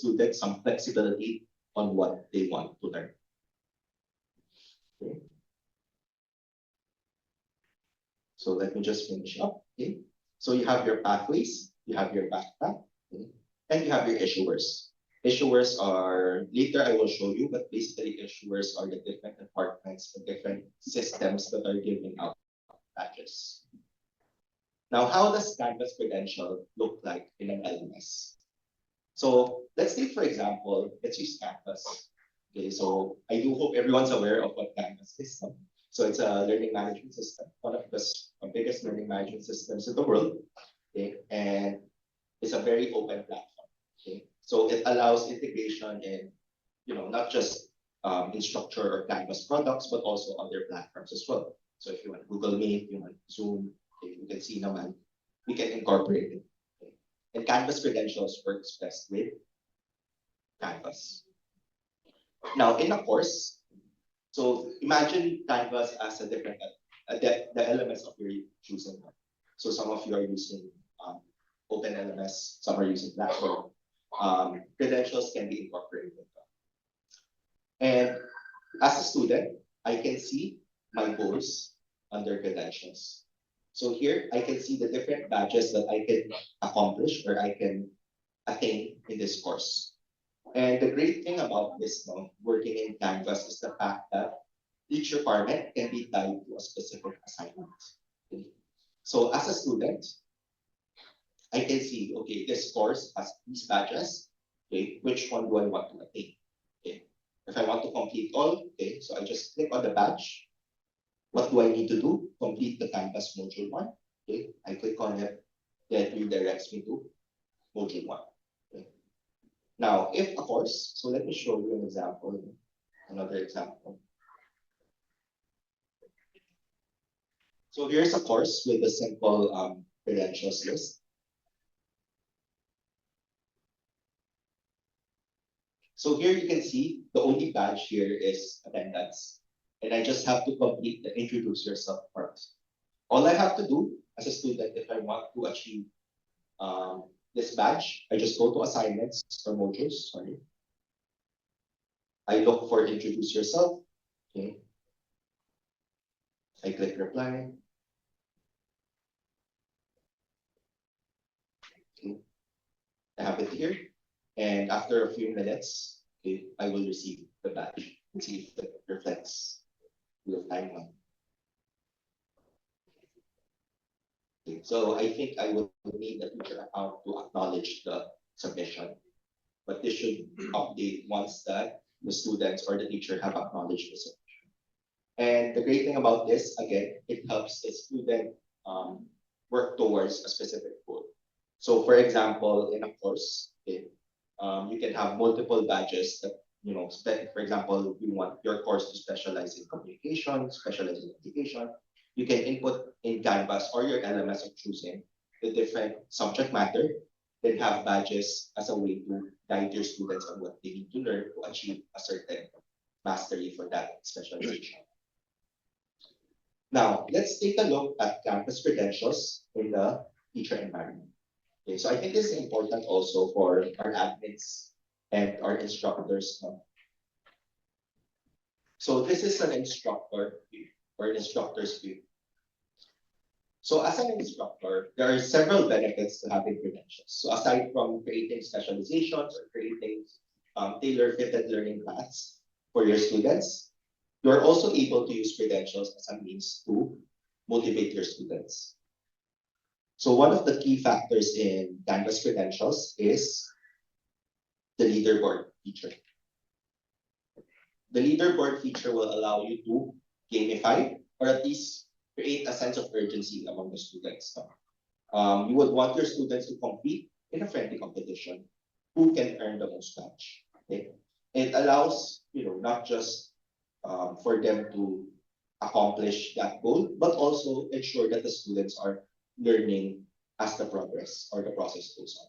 students some flexibility on what they want to learn. Okay. So let me just finish up. Okay. So you have your pathways, you have your backpack, okay, and you have your issuers. Issuers are, later I will show you, but basically issuers are the different departments, the different systems that are giving out badges. Now, how does Canvas credential look like in an LMS? So let's take, for example, let's use Canvas. Okay, so I do hope everyone's aware of what Canvas is. So it's a learning management system, one of the biggest learning management systems in the world. Okay, and it's a very open platform. Okay, so it allows integration in, not just Instructure or Canvas products, but also other platforms as well. So if you want Google Meet, you want Zoom, okay, you can see naman, we can incorporate it. Okay. And Canvas credentials works best with Canvas. Now, in a course, so imagine Canvas as a different, the elements of your choosing one. So some of you are using OpenLMS, some are using Blackboard. Credentials can be incorporated. And as a student, I can see my goals under credentials. So here, I can see the different badges that I can accomplish or I can attain in this course. And the great thing about this, working in Canvas, is the fact that each requirement can be tied to a specific assignment. Okay. So as a student, I can see, okay, this course has these badges. Okay, which one do I want to attain? Okay, if I want to complete all, okay, so I just click on the badge. What do I need to do? Complete the Canvas module 1. Okay, I click on it, then it redirects me to module 1. Okay. Now, if a course, so let me show you an example, another example. So here's a course with a simple credentials list. So here you can see the only badge here is attendance. And I just have to complete the introduce yourself part. All I have to do as a student, if I want to achieve this badge, I just go to assignments or modules, sorry. I look for introduce yourself, okay. I click reply. Okay. I have it here. And after a few minutes, okay, I will receive the badge and see if it reflects real time one. Okay, so I think I will need a teacher account to acknowledge the submission. But this should update once that the students or the teacher have acknowledged the submission. And the great thing about this, again, it helps the student work towards a specific goal. So for example, in a course, okay, you can have multiple badges that, for example, you want your course to specialize in communication, specialize in education, you can input in Canvas or your LMS of choosing the different subject matter, then have badges as a way to guide your students on what they need to learn to achieve a certain mastery for that specialization. Now, let's take a look at Canvas credentials in the teacher environment. Okay, so I think this is important also for our admins and our instructors. So this is an instructor view or an instructor's view. So as an instructor, there are several benefits to having credentials. So aside from creating specializations or creating tailor-fitted learning paths for your students, you're also able to use credentials as a means to motivate your students. So one of the key factors in Canvas credentials is the leaderboard feature. The leaderboard feature will allow you to gamify or at least create a sense of urgency among the students. You would want your students to compete in a friendly competition. Who can earn the most badge? Okay? It allows, not just for them to accomplish that goal, but also ensure that the students are learning as the progress or the process goes on.